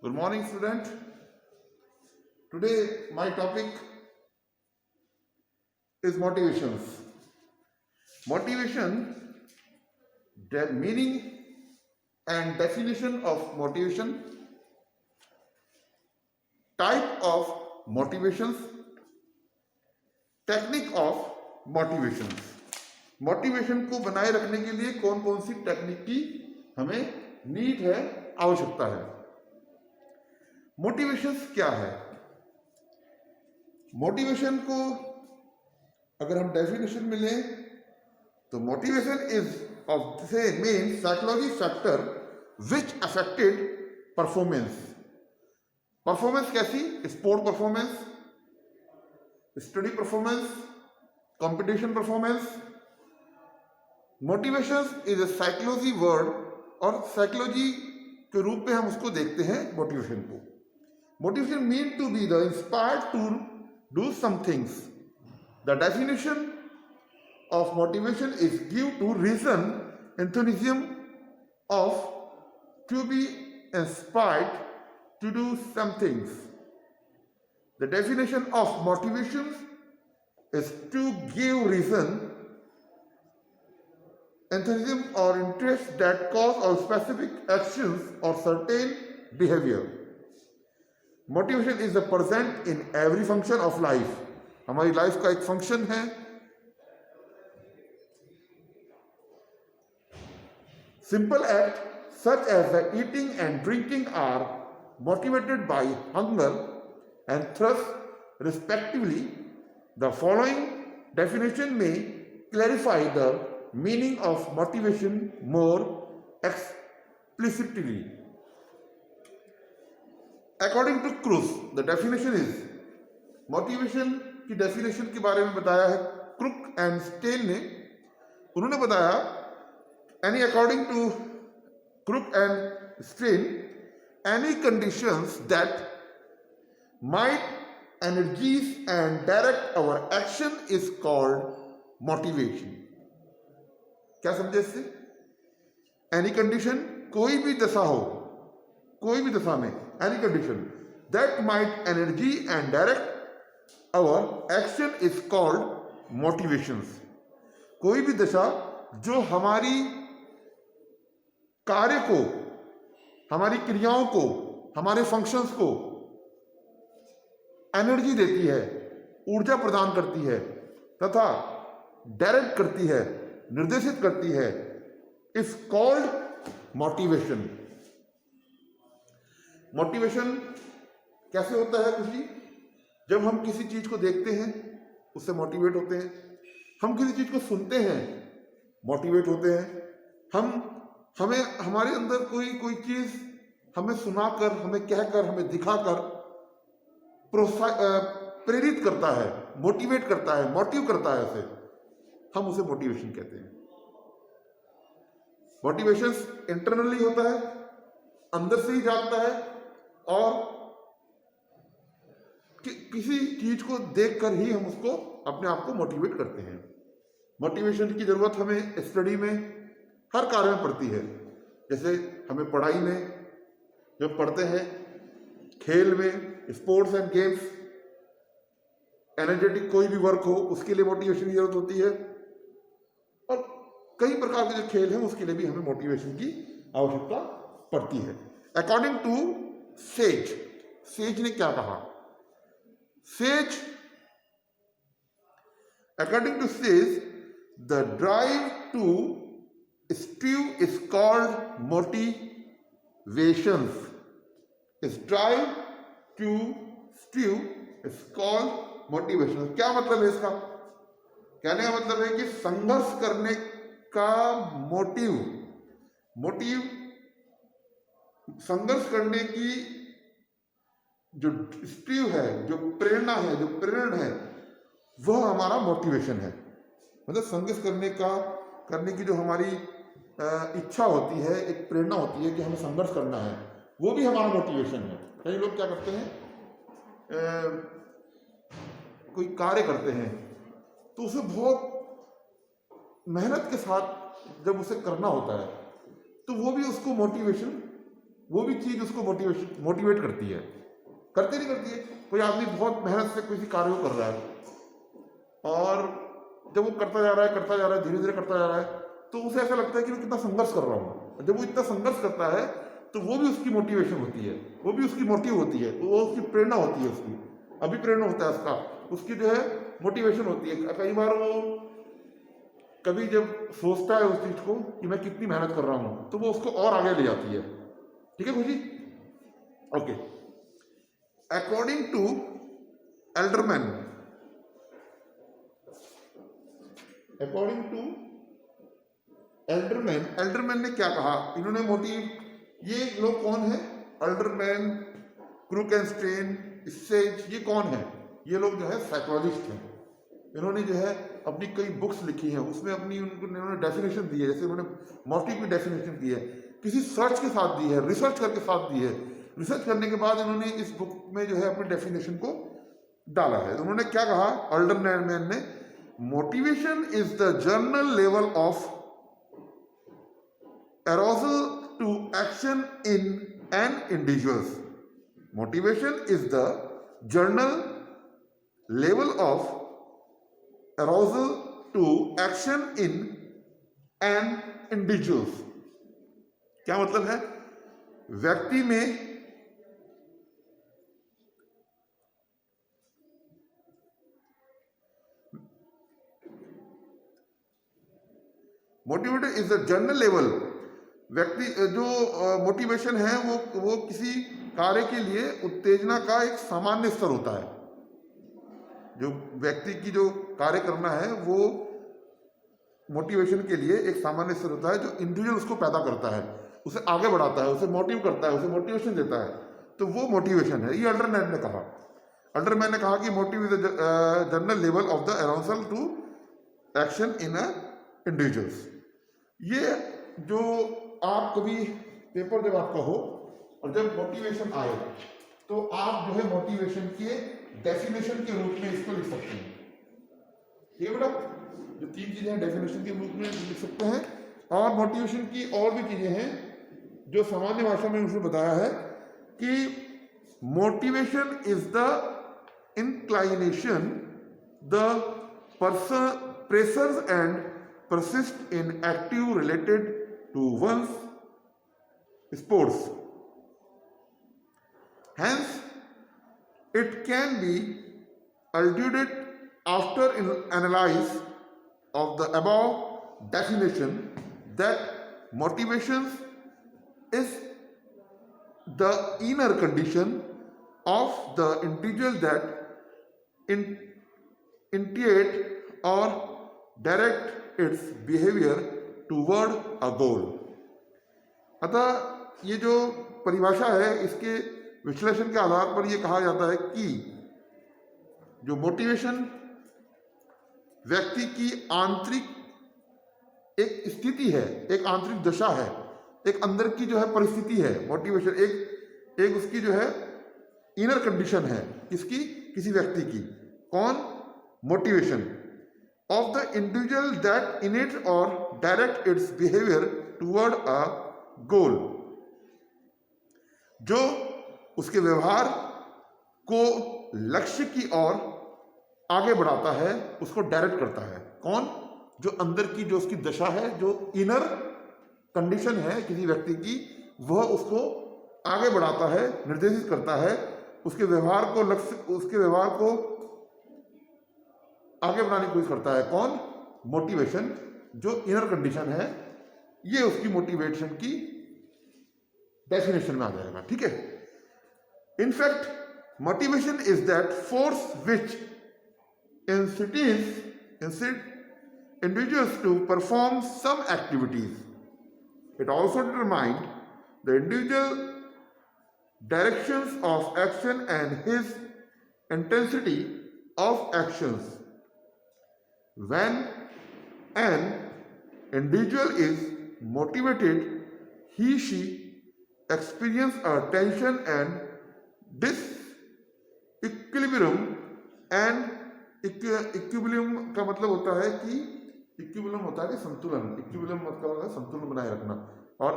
Good morning, student. Today, my topic is motivations. Motivation, the meaning and definition of motivation, type of motivations, technique of motivations. Motivation को बनाए रखने के लिए कौन कौन सी technique की हमें नीड है, आवश्यकता है। मोटिवेशंस क्या है? मोटिवेशन को अगर हम डेफिनेशन में लें तो मोटिवेशन इज ऑफ से main psychology factor which affected performance. Performance कैसी? Sport performance, study performance, competition performance. Motivation is a psychology word और साइकोलॉजी के रूप में हम उसको देखते हैं मोटिवेशन को। Motivation mean to be the inspired to do some things. The definition of motivation is give to reason, enthusiasm of to be inspired to do some things. The definition of motivation is to give reason, enthusiasm or interest that cause or specific actions or certain behavior. Motivation is the present in every function of life. हमारी life का एक function है। Simple acts such as the eating and drinking are motivated by hunger and thirst respectively. The following definition may clarify the meaning of motivation more explicitly. According to Kruse, the definition is motivation की definition के बारे में बताया है crook and stand ने। उन्होंने बताया according to Crook and Strain, any conditions that might energize and direct our action is called motivation. क्या समझे इससे? Any condition, कोई भी दशा हो, कोई भी दशा में any condition that might energy and direct our action is called motivations. कोई भी दशा जो हमारी कार्य को, हमारी क्रियाओं को, हमारे फंक्शंस को एनर्जी देती है, ऊर्जा प्रदान करती है तथा डायरेक्ट करती है, निर्देशित करती है, इज कॉल्ड मोटिवेशन। मोटिवेशन कैसे होता है खुशी? जब हम किसी चीज को देखते हैं उससे मोटिवेट होते हैं, हम किसी चीज को सुनते हैं मोटिवेट होते हैं, हमें हमारे अंदर कोई चीज हमें सुनाकर, हमें कहकर, हमें दिखाकर प्रेरित करता है, मोटिवेट करता है, मोटिव करता है, उसे हम उसे मोटिवेशन कहते हैं। मोटिवेशन इंटरनली होता है, अंदर से ही जागता है और किसी चीज को देखकर ही हम उसको अपने आप को मोटिवेट करते हैं। मोटिवेशन की जरूरत हमें स्टडी में, हर कार्य में पड़ती है। जैसे हमें पढ़ाई में जब पढ़ते हैं, खेल में, स्पोर्ट्स एंड गेम्स, एनर्जेटिक कोई भी वर्क हो उसके लिए मोटिवेशन की जरूरत होती है और कई प्रकार के जो खेल हैं उसके लिए भी हमें मोटिवेशन की आवश्यकता पड़ती है। अकॉर्डिंग टू सेज, सेज ने क्या कहा? Sage, according to Sage, the drive to strive is called motivations. Is drive to strive is called motivations. क्या मतलब है इसका? कहने का मतलब है कि संघर्ष करने का मोटिव, संघर्ष करने की जो स्ट्रीव है, जो प्रेरणा है, जो प्रेरण है, वह हमारा मोटिवेशन है। मतलब संघर्ष करने की जो हमारी इच्छा होती है, एक प्रेरणा होती है कि हमें संघर्ष करना है, वो भी हमारा मोटिवेशन है। कई लोग क्या करते हैं, कोई कार्य करते हैं तो उसे बहुत मेहनत के साथ जब उसे करना होता है तो वो भी उसको मोटिवेशन वो भी चीज उसको मोटिवेट करती है। करती नहीं करती है? कोई आदमी बहुत मेहनत से किसी कार्य को कर रहा है और जब वो करता जा रहा है धीरे धीरे करता जा रहा है, तो उसे ऐसा लगता है कि मैं कितना संघर्ष कर रहा हूँ। जब वो इतना संघर्ष करता है तो वो भी उसकी मोटिवेशन होती है, वो भी उसकी मोटिव होती है, वो उसकी प्रेरणा होती है, उसकी अभिप्रेरणा होता है उसका, उसकी जो है मोटिवेशन होती है। कई बार वो कभी जब सोचता है उस चीज को कि मैं कितनी मेहनत कर रहा हूं, तो वो उसको और आगे ले जाती है। ठीक है Khushi? Okay. According to Alderman, according to Alderman ने क्या कहा? इन्होंने मोटिव, ये लोग कौन है? Alderman, Crook and Strain, Sage, ये कौन है? ये लोग जो है साइकोलॉजिस्ट हैं। इन्होंने जो है अपनी कई बुक्स लिखी हैं, उसमें अपनी उन्होंने डेफिनेशन दी है। जैसे उन्होंने मोटिव की डेफिनेशन दी है, किसी सर्च के साथ दी है, रिसर्च करके साथ दी है। रिसर्च करने के बाद इन्होंने इस बुक में जो है अपनी डेफिनेशन को डाला है। उन्होंने क्या कहा एल्डरमैन ने? Motivation is the journal level of arousal to action in an individual. Motivation is the journal level of arousal to action in an individual. क्या मतलब है? व्यक्ति में motivated is the journal level, व्यक्ति जो मोटिवेशन है वो किसी कार्य के लिए उत्तेजना का एक सामान्य स्तर होता है। जो व्यक्ति की जो कार्य करना है वो मोटिवेशन के लिए एक सामान्य स्तर होता है, जो इंडिविजुअल उसको पैदा करता है, उसे आगे बढ़ाता है, उसे मोटिव करता है, उसे मोटिवेशन देता है, तो वो मोटिवेशन है। ये एल्डरमैन ने कहा। एल्डरमैन ने कहा कि motive is the general level of the arousal to action in a individuals. ये जो आप कभी पेपर जब आपका हो और जब मोटिवेशन आए तो आप जो है मोटिवेशन के डेफिनेशन के रूप में इसको लिख सकते हैं। ठीक है बेटा? जो 3 चीजें हैं डेफिनेशन के रूप में लिख सकते हैं। और मोटिवेशन की और भी चीजें हैं जो सामान्य भाषा में उसने बताया है कि motivation is the inclination the person pressures and persist in active related to one's sports. Hence, it can be alluded after analysis of the above definition that motivation is the inner condition of the individual that initiate or direct its behavior toward a goal. अतः ये जो परिभाषा है इसके विश्लेषण के आधार पर यह कहा जाता है कि जो मोटिवेशन व्यक्ति की आंतरिक एक स्थिति है, एक आंतरिक दशा है, एक अंदर की जो है परिस्थिति है। मोटिवेशन एक उसकी जो है इनर कंडीशन है, किसकी? किसी व्यक्ति की। कौन? Motivation of the individual that innate or direct its behavior toward a goal, जो उसके व्यवहार को लक्ष्य की ओर आगे बढ़ाता है, उसको डायरेक्ट करता है। कौन? जो अंदर की जो उसकी दशा है, जो इनर कंडीशन है किसी व्यक्ति की, वह उसको आगे बढ़ाता है, निर्देशित करता है, उसके व्यवहार को उसके व्यवहार को आगे बढ़ाने की कोशिश करता है। कौन? मोटिवेशन, जो इनर कंडीशन है। ये उसकी मोटिवेशन की डेफिनेशन में आ जाएगा। ठीक है? In fact motivation is that force which incite individuals to perform some activities. It also determines the individual directions of action and his intensity of actions. When an individual is motivated, she experiences a tension and disequilibrium, and equilibrium का मतलब होता है कि equilibrium होता है कि संतुलन। Equilibrium मतलब है संतुलन बनाए रखना, और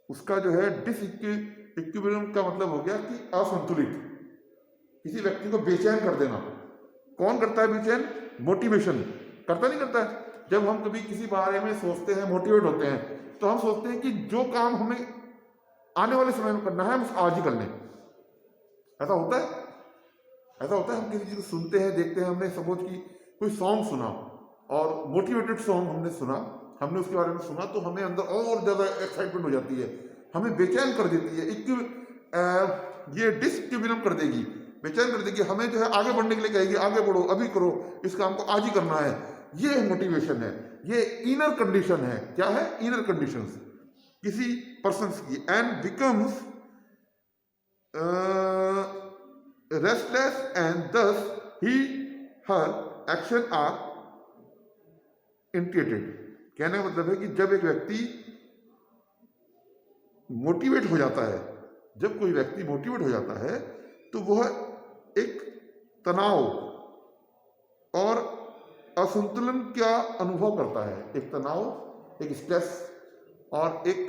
उसका जो है डिसइक्विलिब्रियम का मतलब हो गया कि असंतुलित, किसी व्यक्ति को बेचैन कर देना। कौन करता है बेचैन? मोटिवेशन करता नहीं करता है। जब हम कभी किसी बारे में सोचते हैं, मोटिवेट होते हैं, तो हम सोचते हैं कि जो काम हमें आने वाले समय में करना है हम आज ही कर लें। ऐसा होता है, ऐसा होता है। हम किसी चीज को सुनते हैं, देखते हैं, हमने सपोज की कोई सॉन्ग सुना और मोटिवेटेड सॉन्ग हमने सुना, हमने उसके बारे में सुना, तो हमें अंदर और ज्यादा एक्साइटमेंट हो जाती है, हमें बेचैन कर देती है। ये डिसइक्विलिब्रियम कर देगी, बेचैन कर देगी, हमें जो है आगे बढ़ने के लिए कहेगी, आगे बढ़ो, अभी करो, इस काम को आज ही करना है। ये मोटिवेशन है, ये इनर कंडीशन है। क्या है? इनर कंडीशंस किसी पर्सन की। एंड बिकम्स रेस्टलेस एंड दस ही हर एक्शन आर इंटिएटेड। कहने का मतलब है कि जब एक व्यक्ति मोटिवेट हो जाता है, जब कोई व्यक्ति मोटिवेट हो जाता है तो वह एक तनाव और असंतुलन का अनुभव करता है। एक तनाव, एक स्ट्रेस और एक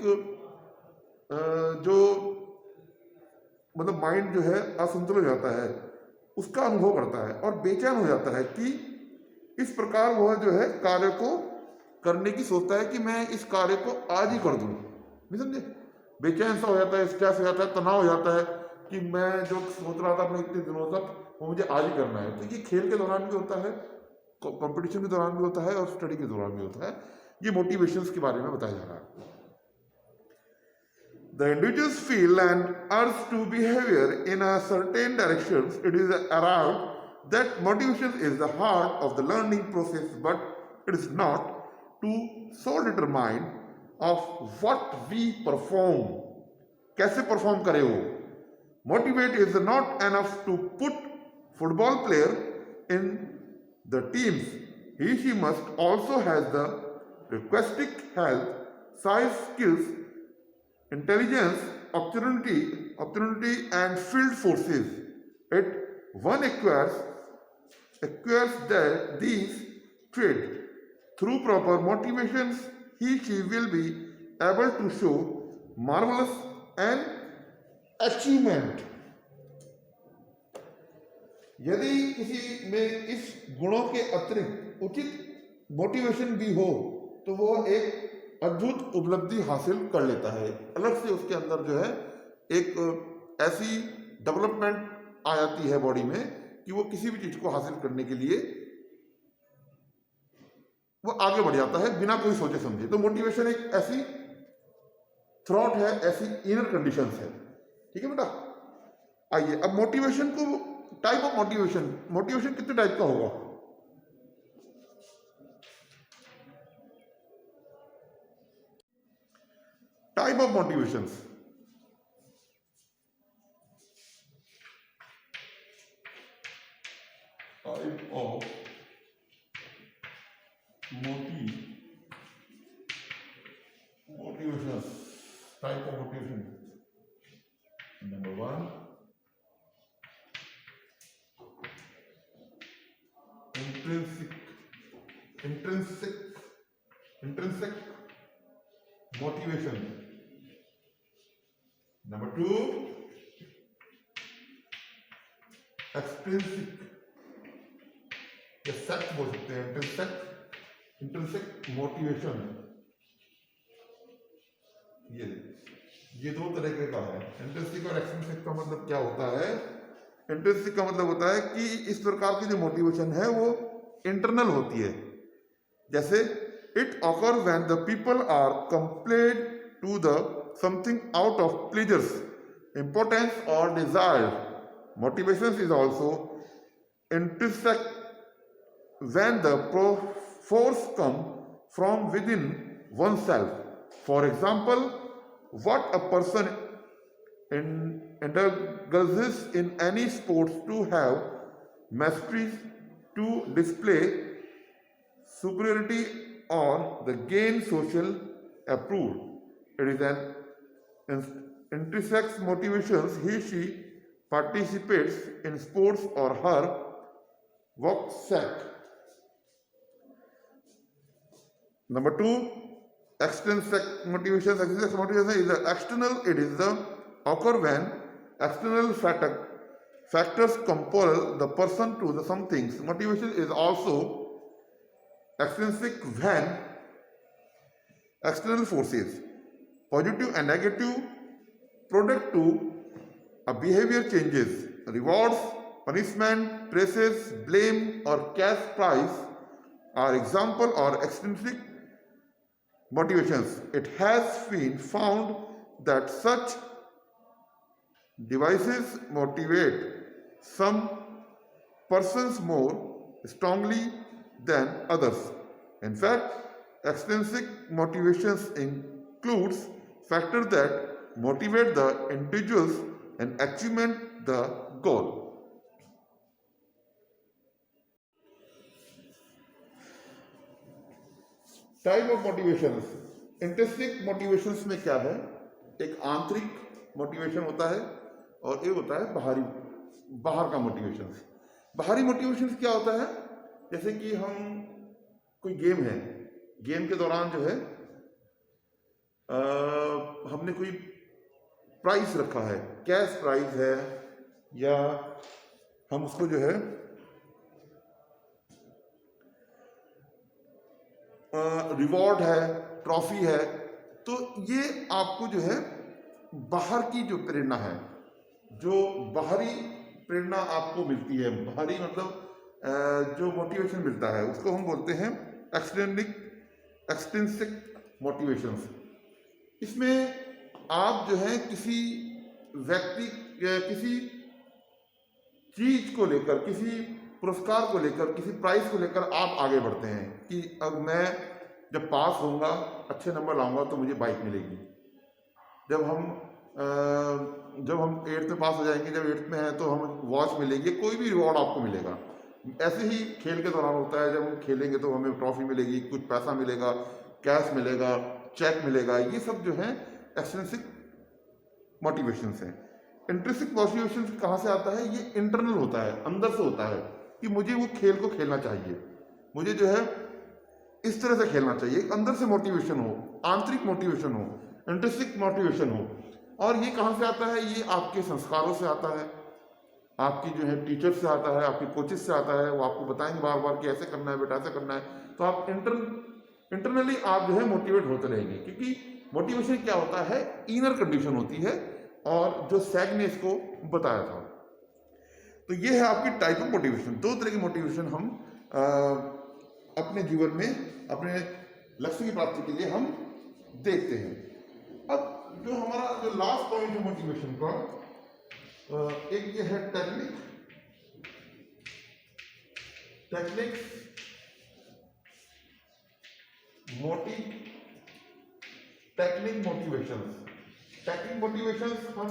जो मतलब माइंड जो है असंतुलित हो जाता है, उसका अनुभव करता है और बेचैन हो जाता है कि इस प्रकार वह जो है कार्य को करने की सोचता है कि मैं इस कार्य को आज ही कर दूं। नहीं समझे? बेचैन सा हो जाता है, स्ट्रेस हो जाता है, तनाव हो जाता है कि मैं जो सोच रहा था अपने इतने दिनों तक वो मुझे आज ही करना है। तो ये खेल के दौरान भी होता है, कंपटीशन के दौरान भी होता है और स्टडी के दौरान भी होता है। ये मोटिवेशंस के बारे में बताया जा रहा है। The individuals feel and urge to behavior in a certain directions. It is around that motivation is the heart of the learning process, but it is not to so determine of what we perform. कैसे perform करे वो? Motivate is not enough to put football player in the teams. She must also has the requisite health, size, skills, intelligence, opportunity and field forces. It one acquires these traits through proper motivations. She will be able to show marvelous and achievement. यदि किसी में इस गुणों के अतिरिक्त उचित motivation भी हो तो वो एक अद्भुत उपलब्धि हासिल कर लेता है। अलग से उसके अंदर जो है एक ऐसी डेवलपमेंट आ जाती है बॉडी में कि वो किसी भी चीज को हासिल करने के लिए वो आगे बढ़ जाता है बिना कोई सोचे समझे। तो मोटिवेशन एक ऐसी थ्रॉट है, ऐसी इनर कंडीशंस है। ठीक है बेटा? आइए अब मोटिवेशन को, टाइप ऑफ मोटिवेशन, मोटिवेशन कितने टाइप का होगा? Type of motivations. Type of motivations. Type of motivation. Number 1, intrinsic motivation. Number 2, extrinsic, बोल सकते हैं, इंट्रिंसिक मोटिवेशन। ये दो तरीके का है। इंट्रिंसिक और एक्सट्रिंसिक का मतलब क्या होता है? इंट्रिंसिक का मतलब होता है कि इस प्रकार की जो मोटिवेशन है वो इंटरनल होती है। जैसे it occur when the people are compelled to the something out of pleasures, importance और desire. Motivation is also intrinsic when the force come from within oneself. For example, what a person indulges in any sports to have mastery, to display superiority or the gain social approval. It is an intrinsic motivation. She participates in sports or her work set. Number 2, extrinsic motivation is the external. It is the occur when external factors compel the person to the some things. Motivation is also extrinsic when external forces, positive and negative, product to a behavior changes, rewards, punishment, praises, blame, or cash prize are example or extrinsic motivations. It has been found that such devices motivate some persons more strongly than others. In fact, extrinsic motivations includes factors that motivate the individuals and achievement the goal. Type of motivations. Intrinsic motivations में क्या है? एक आंतरिक motivation होता है और एक होता है बाहर का मोटिवेशंस. बाहरी मोटिवेशंस क्या होता है? जैसे कि हम कोई गेम है, गेम के दौरान जो है हमने कोई प्राइस रखा है, कैश प्राइस है या हम उसको जो है रिवॉर्ड है, ट्रॉफी है, तो ये आपको जो है बाहर की जो प्रेरणा है, जो बाहरी प्रेरणा आपको मिलती है, बाहरी मतलब जो मोटिवेशन मिलता है, उसको हम बोलते हैं एक्सट्रिंसिक मोटिवेशंस. इसमें आप जो है किसी व्यक्ति, किसी चीज को लेकर, किसी पुरस्कार को लेकर, किसी प्राइज को लेकर आप आगे बढ़ते हैं कि अब मैं जब पास होऊंगा, अच्छे नंबर लाऊंगा तो मुझे बाइक मिलेगी. जब हम 8th में पास हो जाएंगे, जब 8th में है तो हम वॉच मिलेगी, कोई भी रिवॉर्ड आपको मिलेगा. ऐसे ही खेल के दौरान होता है, जब हम खेलेंगे तो हमें ट्रॉफी मिलेगी, कुछ पैसा मिलेगा, कैश मिलेगा, चेक मिलेगा. ये सब जो है एक्सट्रिंसिक मोटिवेशंस हैं. इंट्रिंसिक मोटिवेशन कहाँ से आता है? ये इंटरनल होता है, अंदर से होता है कि मुझे वो खेल को खेलना चाहिए, मुझे जो है इस तरह से खेलना चाहिए. अंदर से मोटिवेशन हो, आंतरिक मोटिवेशन हो, इंट्रिंसिक मोटिवेशन हो. और ये कहाँ से आता है? ये आपके संस्कारों से आता है, आपकी जो है टीचर से आता है, आपके कोचेस से आता है. वो आपको बताएंगे बार बार कि ऐसे करना है बेटा, ऐसे करना है. तो आप इंटरनली आप जो है मोटिवेट होते रहेंगे, क्योंकि मोटिवेशन क्या होता है? इनर कंडीशन होती है. और जो सैग ने इसको बताया था. तो ये है आपकी टाइप ऑफ मोटिवेशन. 2 तरह की मोटिवेशन हम अपने जीवन में, अपने लक्ष्य की प्राप्ति के लिए हम देखते हैं. अब जो हमारा जो लास्ट पॉइंट है मोटिवेशन का, एक ये है टेक्निक्स मोटिवेशंस. टेक्निक मोटिवेशंस हम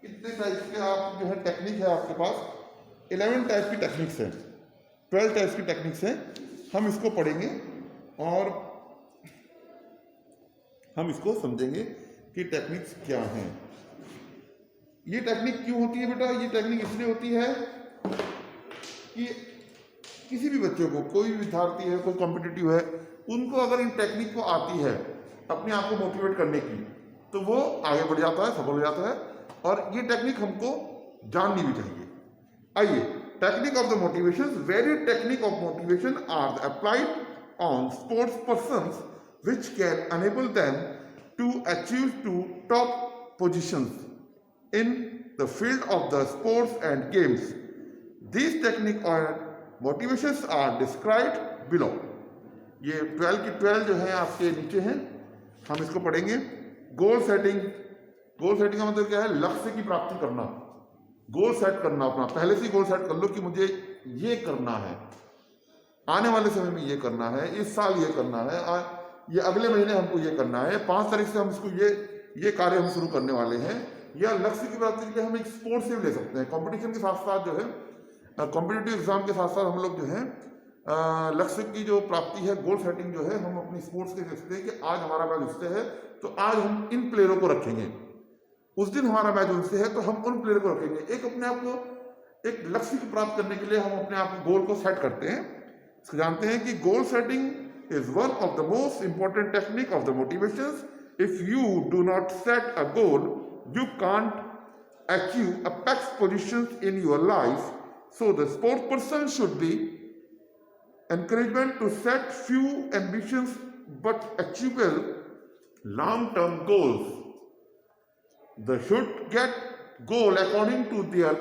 कितने टाइप के, आप जो है टेक्निक है आपके पास 11 टाइप की टेक्निक्स हैं, 12 टाइप की टेक्निक्स हैं. हम इसको पढ़ेंगे और हम इसको समझेंगे कि टेक्निक्स क्या हैं. ये टेक्निक क्यों होती है बेटा? ये टेक्निक इसलिए होती है कि किसी भी बच्चे को, कोई भी विद्यार्थी है, कोई कॉम्पिटिटिव है, उनको अगर इन टेक्निक को आती है अपने आप को मोटिवेट करने की, तो वो आगे बढ़ जाता है, सफल हो जाता है. और ये टेक्निक हमको जाननी भी चाहिए. आइए, technique of the motivation. Various technique of motivation are applied on sports persons which can enable them to achieve to top positions in the field of the sports and games. These techniques or motivations are described below. ये 12 की 12 जो है आपके नीचे हैं, हम इसको पढ़ेंगे. Goal setting. गोल सेटिंग का मतलब क्या है? लक्ष्य की प्राप्ति करना, गोल सेट करना. अपना पहले से गोल सेट कर लो कि मुझे ये करना है, आने वाले समय में ये करना है, इस साल ये करना है, ये अगले महीने हमको ये करना है, 5 तारीख से हम इसको ये कार्य हम शुरू करने वाले हैं. या लक्ष्य की प्राप्ति के लिए हम एक स्पोर्ट्स से भी ले सकते हैं. कंपटीशन के साथ साथ जो है, कॉम्पिटिटिव एग्जाम के साथ साथ हम लोग जो है लक्ष्य की जो प्राप्ति है, गोल सेटिंग जो है, हम अपनी स्पोर्ट्स के देखते हैं कि आज हमारा मैच उससे है तो आज हम इन प्लेयरों को रखेंगे, उस दिन हमारा मैच उनसे है तो हम उन प्लेयर को रखेंगे. एक अपने आप को एक लक्ष्य को प्राप्त करने के लिए हम अपने आप को गोल को सेट करते हैं. इसको जानते हैं कि goal setting is one of the most important technique of the motivations. If you do not set a goal, you can't achieve apex positions in your life. So the sport person should be encouragement to set few ambitious but achievable long-term goals. They should get goal according to their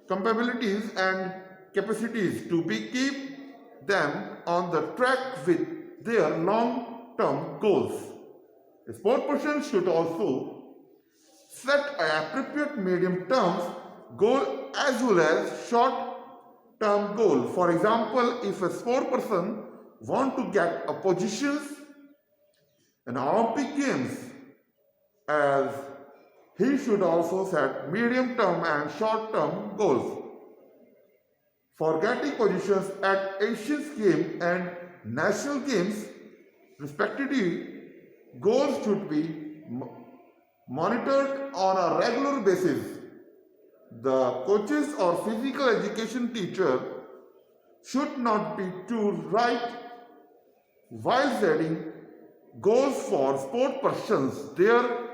capabilities and capacities to be keep them on the track with their long-term goals. A sport person should also set an appropriate medium-term goal as well as short-term goal. For example, if a sport person want to get a positions in Olympic Games, as he should also set medium-term and short-term goals. For getting positions at Asian Games and National Games, respectively, goals should be monitored on a regular basis. The coaches or physical education teacher should not be too right while setting goals for sport persons. There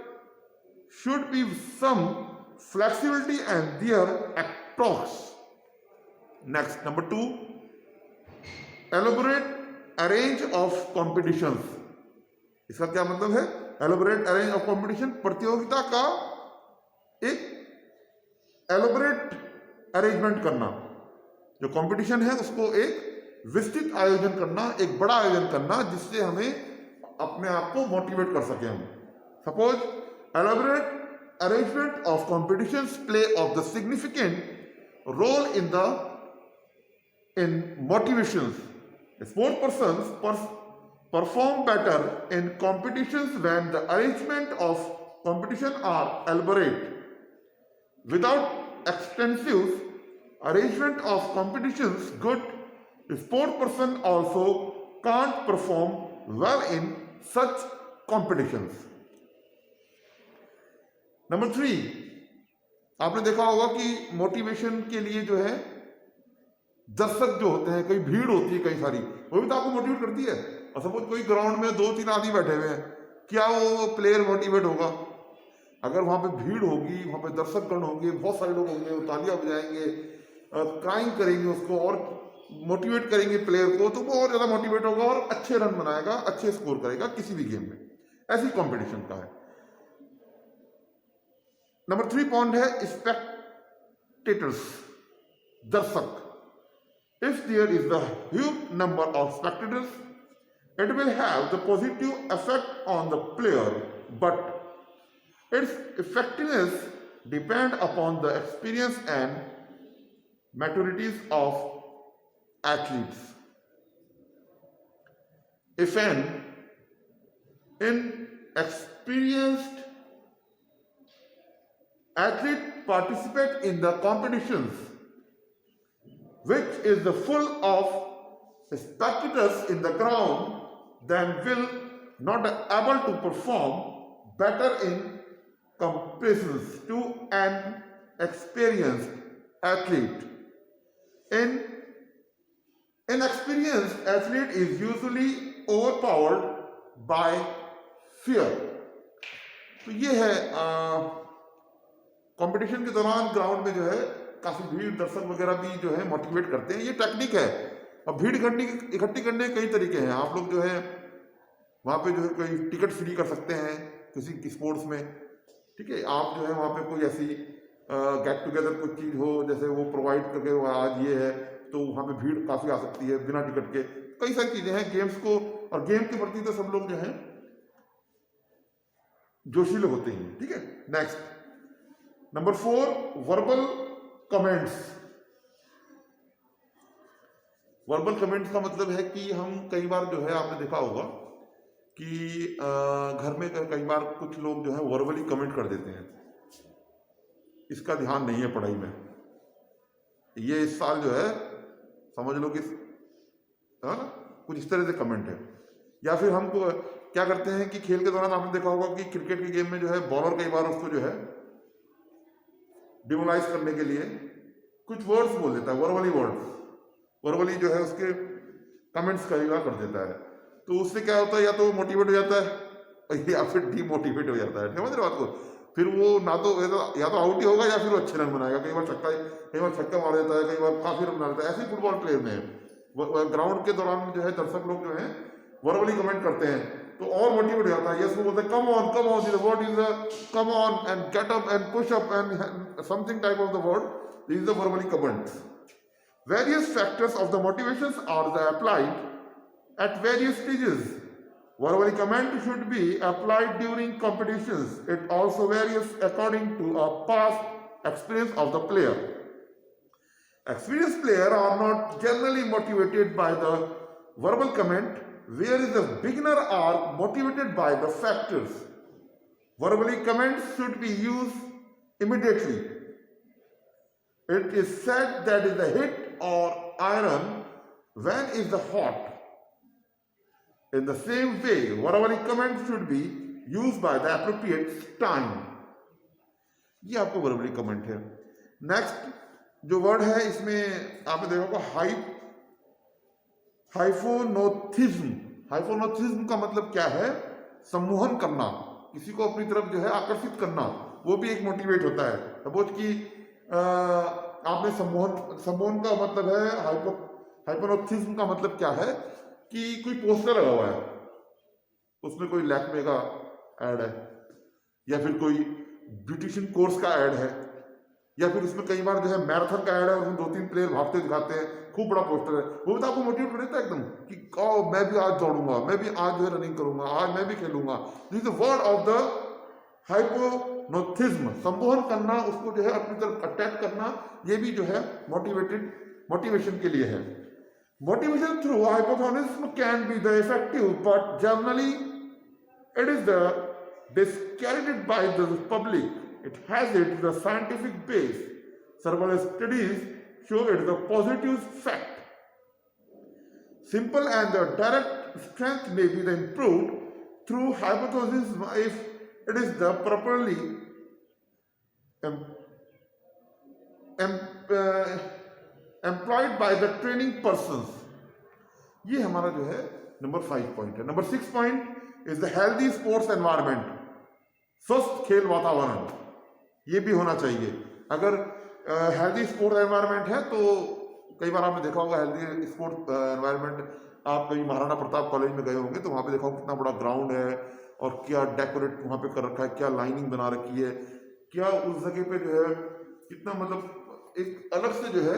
should be some flexibility and their approach. Next, number 2, elaborate arrange of competitions. इसका क्या मतलब है? Elaborate arrange of competition, प्रतियोगिता का एक elaborate arrangement करना. जो competition है उसको एक विस्तृत आयोजन करना, एक बड़ा आयोजन करना, जिससे हमें अपने आप को मोटिवेट कर सके हम. Suppose elaborate arrangement of competitions play of the significant role in motivations. Sport persons perform better in competitions when the arrangement of competition are elaborate. Without extensive arrangement of competitions, good sport person also can't perform well in such competitions. Number 3, आपने देखा होगा कि motivation के लिए जो है दर्शक जो होते हैं, कई भीड़ होती है कई सारी, वो भी तो आपको मोटिवेट करती है. और सपोज कोई ग्राउंड में 2-3 आदमी बैठे हुए हैं, क्या वो प्लेयर मोटिवेट होगा? अगर वहां पे भीड़ होगी, वहां पे दर्शकगण होंगे, बहुत सारे लोग होंगे, तालियां बजाएंगे, क्राइम करेंगे उसको और मोटिवेट करेंगे प्लेयर को, तो वो और ज्यादा मोटिवेट होगा और अच्छे रन बनाएगा, अच्छे स्कोर करेगा किसी भी गेम में. ऐसी कॉम्पिटिशन का है. नंबर 3 पॉइंट है स्पेक्टेटर्स, दर्शक. If there is a huge number of spectators, it will have the positive effect on the player, but its effectiveness depends upon the experience and maturities of athletes. If an inexperienced athlete participates in the competitions, which is the full of spectators in the ground, then will not able to perform better in comparisons to an experienced athlete. An inexperienced athlete is usually overpowered by fear. तो ये है competition के दौरान ground में जो है काफी भीड़, दर्शक वगैरह भी जो है मोटिवेट करते हैं. ये टेक्निक है. अब भीड़ इकट्ठी करने के कई तरीके हैं. आप लोग जो है वहां पे जो है कोई टिकट फ्री कर सकते हैं किसी स्पोर्ट्स में, ठीक है. आप जो है वहां पे कोई ऐसी गेट टुगेदर कोई चीज हो, जैसे वो प्रोवाइड करके आज ये है, तो वहां पे भीड़ काफी आ सकती है बिना टिकट के. कई सारी चीजें हैं गेम्स को, और गेम के प्रति तो सब लोग जो है जोशीले होते हैं, ठीक है. Next, number 4, verbal comments. Verbal comments का मतलब है कि हम कई बार जो है आपने देखा होगा कि घर में कई बार कुछ लोग जो है वर्बली कमेंट कर देते हैं. इसका ध्यान नहीं है पढ़ाई में. ये इस साल जो है समझ लो कि कुछ इस तरह से कमेंट है. या फिर हमको क्या करते हैं कि खेल के दौरान आपने देखा होगा कि क्रिकेट के गेम में जो है बॉलर कई बार उसको जो है डिमोलाइज करने के लिए कुछ वर्ड्स बोल देता है, वर्बली वर्ड्स. वर्बली जो है उसके कमेंट्स कई बार कर देता है, तो उससे क्या होता है, या तो मोटिवेट हो जाता है या फिर डीमोटिवेट हो जाता है। समझ रहे बात को? फिर वो ना तो या तो आउट ही होगा या फिर वो अच्छे रन बनाएगा। कई बार छक्का मार देता है, कई बार काफी रन बना देता है। ऐसे फुटबॉल प्लेयर में ग्राउंड के दौरान जो है दर्शक लोग जो है वर्बली कमेंट करते हैं तो और मोटिवेट हो जाता है। यस, वो बोलते हैं come on what is the come on and get up and push up and something type of the word, this is the verbally comments. Various factors of the motivations are applied at various stages. Verbally comment should be applied during competitions. It also varies according to a past experience of the player. Experienced players are not generally motivated by the verbal comment, whereas the beginner are motivated by the factors. Verbally comments should be used immediately. It is said that is the hit or iron when is the hot. In the same way, verbally comment should be used by the appropriate time. ये आपको verbally comment है। Next जो word है इसमें आपने देखा होगा हाइपोनोथिज्म। हाइपोनोथिज्म का मतलब क्या है? सम्मोहन करना, किसी को अपनी तरफ जो है आकर्षित करना, वो भी एक मोटिवेट होता है। सपोज कि आपने सम्मोहन का मतलब है हाइपोनोथिज्म का मतलब क्या है कि कोई पोस्टर लगा हुआ है, उसमें कोई लैक्मे का ऐड है या फिर कोई ब्यूटिशियन कोर्स का ऐड है या फिर उसमें कई बार जो है मैराथन का ऐड है, उसमें 2-3 प्लेयर भागते दिखाते हैं, खूब बड़ा पोस्टर है, वो तो आपको मोटिवेट करता है एकदम कि मैं भी आज दौड़ूंगा, मैं भी आज जो है रनिंग करूंगा, आज मैं भी खेलूंगा। This is the word of the hypnotism. संबोधन करना, उसको जो है अपनी तरफ अटैक करना, ये भी जो है मोटिवेशन के लिए है। Motivation through hypothesis can be the effective, but generally it is the discredited by the public. It has the scientific base. Several studies show it the positive fact. Simple and the direct strength may be improved through hypothesis if it is the properly employed by the training persons. ये हमारा जो है number 5 point है। Number 6 point is the healthy sports environment. स्वस्थ खेल वातावरण ये भी होना चाहिए। अगर हेल्दी स्पोर्ट्स एनवायरनमेंट है तो कई बार आपने देखा होगा हेल्दी स्पोर्ट्स एनवायरनमेंट, आप कहीं महाराणा प्रताप कॉलेज में गए होंगे तो वहाँ पे देखा होगा कितना बड़ा ग्राउंड है और क्या डेकोरेट वहाँ पे कर रखा है, क्या लाइनिंग बना रखी है, क्या उस जगह पे जो है कितना मतलब एक अलग से जो है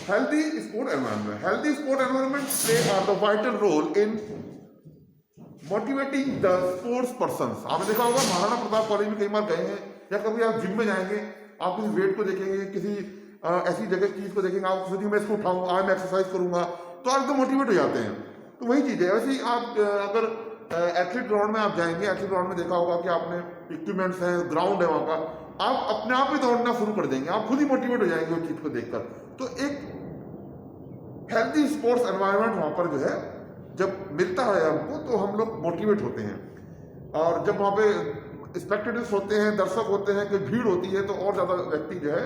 healthy sport environment. Healthy sport environment play are the vital role in motivating the sports persons. आपने देखा होगा महाराणा प्रताप कॉलेज में कई बार गए हैं या कभी आप जिम में जाएंगे, आप किसी वेट को देखेंगे, किसी ऐसी जगह चीज को देखेंगे, आप सोचिए मैं इसको उठाऊंगा, आज मैं एक्सरसाइज करूंगा, तो आप तो मोटिवेट हो जाते हैं। तो वही चीज है। वैसे ही आप अगर एथलीट ग्राउंड में आप जाएंगे, एथलीट ग्राउंड में देखा होगा कि आपने इक्विपमेंट्स हैं, ग्राउंड है वहाँ का, आप अपने आप ही दौड़ना शुरू कर देंगे, आप खुद ही मोटिवेट हो जाएंगे उस चीज को देखकर। तो एक हेल्दी स्पोर्ट्स एनवायरनमेंट वहाँ पर जो है जब मिलता है हमको तो हम लोग मोटिवेट होते हैं। और जब वहाँ पे स्पेक्टेटर्स होते हैं, दर्शक होते हैं, कोई भीड़ होती है तो और ज़्यादा व्यक्ति जो है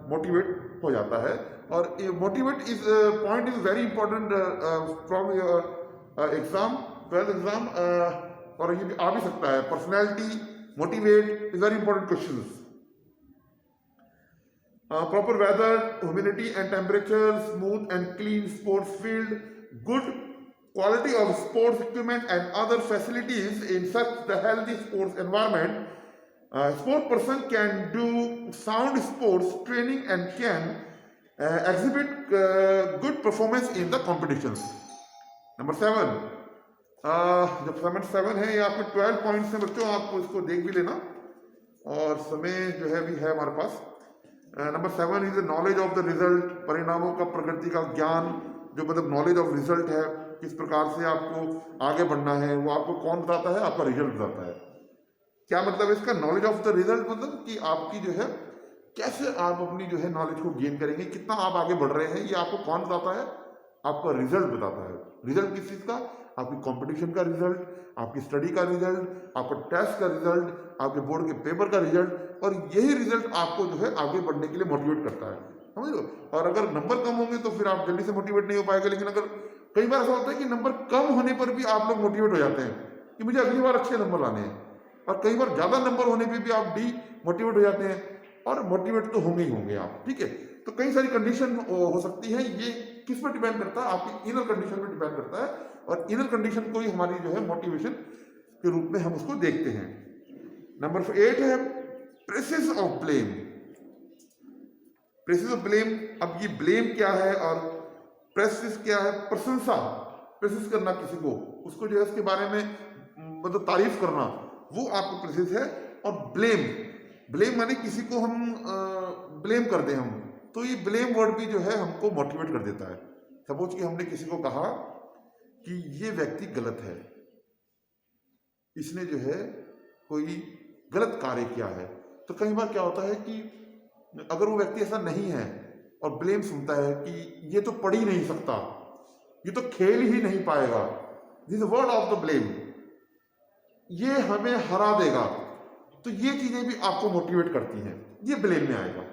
मोटिवेट हो जाता है। और motivate is point is very important from your exam, 12th exam, और ये भी आ भी सकता है। Personality motivate is very important question. Proper weather, humidity and temperature, smooth and clean sports field, good quality of sports equipment and other facilities in such the healthy sports environment. Sport person can do sound sports training and can exhibit good performance in the competitions. Number 7, जब 7 है, ये आपके 12 points हैं बच्चों, आपको इसको देख भी लेना और समय जो है भी है हमारे पास। Number 7 is knowledge of the result, परिणामों का प्रगति का ज्ञान, जो मतलब नॉलेज ऑफ रिजल्ट है, किस प्रकार से आपको आगे बढ़ना है, वो आपको कौन बताता है? आपका रिजल्ट बताता है। क्या मतलब इसका नॉलेज ऑफ द रिजल्ट? मतलब कि आपकी जो है कैसे आप अपनी जो है नॉलेज को गेन करेंगे, कितना आप आगे बढ़ रहे हैं, ये आपको कौन बताता है? आपका रिजल्ट बताता है। रिजल्ट किस चीज का? आपकी कंपटीशन का रिजल्ट, आपकी स्टडी का रिजल्ट, आपका टेस्ट का रिजल्ट, आपके बोर्ड के पेपर का रिजल्ट, और यही रिजल्ट आपको जो है आगे बढ़ने के लिए मोटिवेट करता है, समझ लो। और अगर नंबर कम होंगे तो फिर आप जल्दी से मोटिवेट नहीं हो पाएंगे। लेकिन अगर कई बार ऐसा होता है कि नंबर कम होने पर भी आप लोग मोटिवेट हो जाते हैं कि मुझे अगली बार अच्छे नंबर लाने हैं, और कई बार ज्यादा नंबर होने पर भी आप डी मोटिवेट हो जाते हैं, और मोटिवेट तो होंगे ही होंगे आप, ठीक है। तो कई सारी कंडीशन हो सकती है, ये किस पर डिपेंड करता है, आपकी इनर कंडीशन पर डिपेंड करता है, और इनर कंडीशन को ही हमारी जो है मोटिवेशन के रूप में हम उसको देखते हैं। नंबर 8 है presses of blame. Presses of blame, अब ये ब्लेम क्या है और प्रेसेस क्या है? प्रशंसा, प्रेसेस करना किसी को, उसको जो है उसके बारे में मतलब तारीफ करना, वो आपको प्रेसेस है। और ब्लेम, ब्लेम माने किसी को हम ब्लेम कर दें हम, तो ये ब्लेम वर्ड भी जो है हमको मोटिवेट कर देता है। सपोज कि हमने किसी को कहा कि ये व्यक्ति गलत है, इसने जो है कोई गलत कार्य किया है, तो कई बार क्या होता है कि अगर वो व्यक्ति ऐसा नहीं है और ब्लेम सुनता है कि ये तो पढ़ ही नहीं सकता, ये तो खेल ही नहीं पाएगा, this word of the blame, ये हमें हरा देगा, तो ये चीजें भी आपको मोटिवेट करती हैं, ये ब्लेम में आएगा।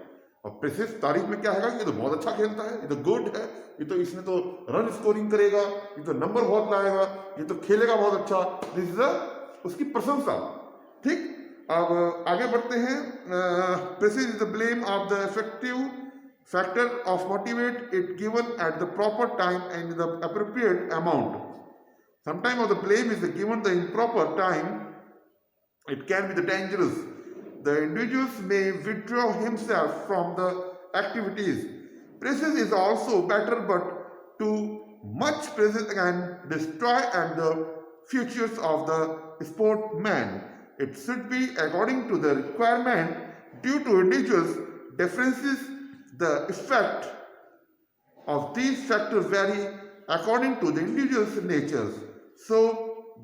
और प्रेसेस तारीफ में क्या है? ये तो बहुत अच्छा खेलता है, ये तो गुड है, ये तो इसने तो रन स्कोरिंग करेगा, ये तो नंबर बहुत लाएगा, ये तो खेलेगा बहुत अच्छा, दिस इज उसकी प्रशंसा, ठीक। अब आगे बढ़ते हैं। Presses is the blame of the effective factor of motivate it given at the proper time and the appropriate amount. Sometime of the blame is given the improper time, it can be the dangerous. The individuals may withdraw himself from the activities. Praise is also better, but too much praise can destroy and the futures of the sportsman. It should be according to the requirement. Due to individuals' differences, the effect of these factors vary according to the individual's natures. So,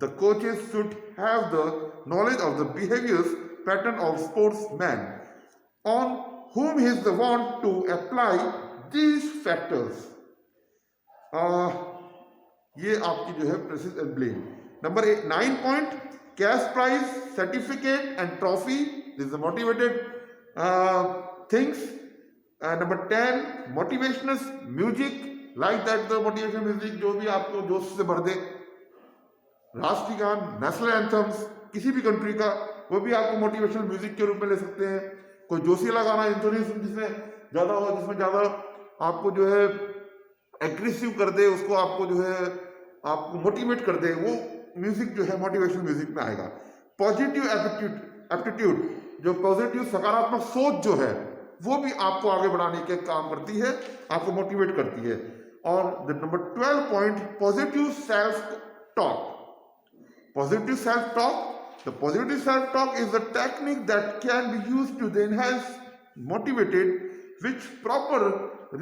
the coaches should have the knowledge of the behaviors pattern of sportsmen on whom he is the want to apply these factors. ये आपकी जो है praises and blame. Number 9 point, cash prize, certificate and trophy, this is motivated things. Number 10 motivational music, like that the motivational music जो भी आपको जोश से भर दे, राष्ट्रीय गान, नेशनल एंथम्स किसी भी कंट्री का, वो भी आपको मोटिवेशनल म्यूजिक के रूप में ले सकते हैं। कोई जोशीला गाना इंटोनेशन जिसमें ज्यादा हो, जिसमें ज्यादा आपको जो है एग्रेसिव कर दे, उसको आपको जो है आपको मोटिवेट कर दे, वो म्यूजिक जो है मोटिवेशनल म्यूजिक में आएगा। पॉजिटिव एप्टीट्यूड, जो पॉजिटिव सकारात्मक सोच जो है वो भी आपको आगे बढ़ाने के काम करती है, आपको मोटिवेट करती है। और number 12 point, positive self talk. Positive self-talk. The positive self-talk is a technique that can be used to enhance motivated, which proper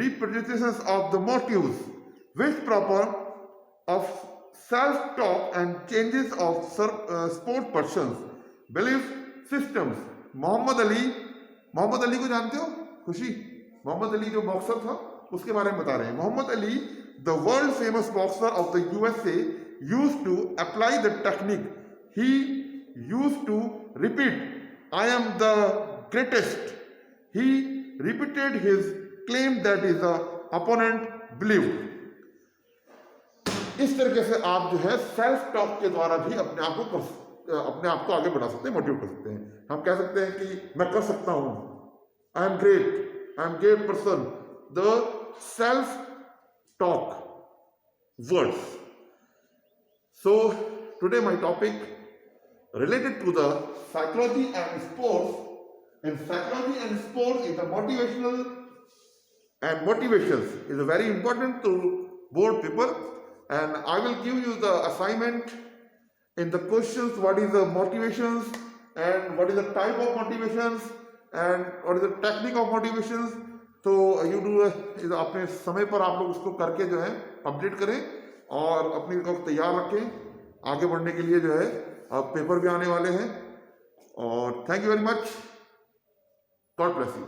representations of the motives, which proper of self-talk and changes of sport persons, belief systems. Muhammad Ali को जानते हो? खुशी, मोहम्मद अली जो boxer था उसके बारे में बता रहे हैं। Mohammad Ali, the world famous boxer of the USA, used to apply the technique. He used to repeat, I am the greatest. He repeated his claim that his opponent believed. इस तरीके से आप जो है सेल्फ टॉक के द्वारा भी अपने आप को आगे बढ़ा सकते हैं, मोटिवेट कर सकते हैं। हम कह सकते हैं कि मैं कर सकता हूं, I am great person. The self talk words. So today my topic related to the psychology and sports. In psychology and sports is the motivational and motivations is very important to board paper, and I will give you the assignment in the questions. What is the motivations and what is the type of motivations and what is the technique of motivations. तो you do अपने समय पर आप लोग उसको करके जो है कंप्लीट करें और अपनी को तैयार रखें आगे बढ़ने के लिए। जो है अब पेपर भी आने वाले हैं। और thank you very much, God bless you.